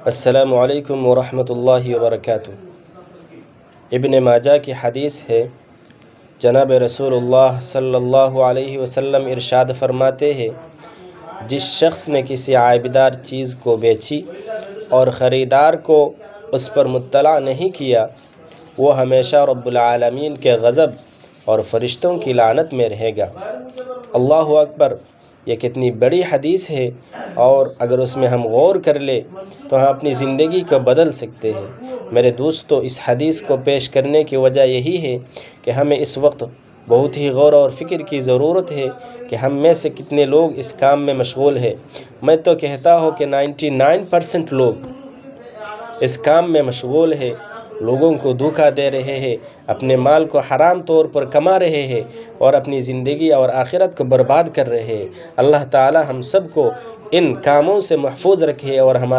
السلام علیکم ورحمۃ اللہ وبرکاتہ۔ ابن ماجہ کی حدیث ہے، جناب رسول اللہ صلی اللہ علیہ وسلم ارشاد فرماتے ہیں، جس شخص نے کسی عیبدار چیز کو بیچی اور خریدار کو اس پر مطلع نہیں کیا، وہ ہمیشہ رب العالمین کے غضب اور فرشتوں کی لعنت میں رہے گا۔ اللہ اکبر! یہ کتنی بڑی حدیث ہے، اور اگر اس میں ہم غور کر لیں تو ہم اپنی زندگی کو بدل سکتے ہیں۔ میرے دوستو، اس حدیث کو پیش کرنے کی وجہ یہی ہے کہ ہمیں اس وقت بہت ہی غور اور فکر کی ضرورت ہے کہ ہم میں سے کتنے لوگ اس کام میں مشغول ہیں۔ میں تو کہتا ہوں کہ 99% لوگ اس کام میں مشغول ہیں، لوگوں کو دھوکہ دے رہے ہیں، اپنے مال کو حرام طور پر کما رہے ہیں اور اپنی زندگی اور آخرت کو برباد کر رہے ہیں۔ اللہ تعالی ہم سب کو ان کاموں سے محفوظ رکھے اور ہمارے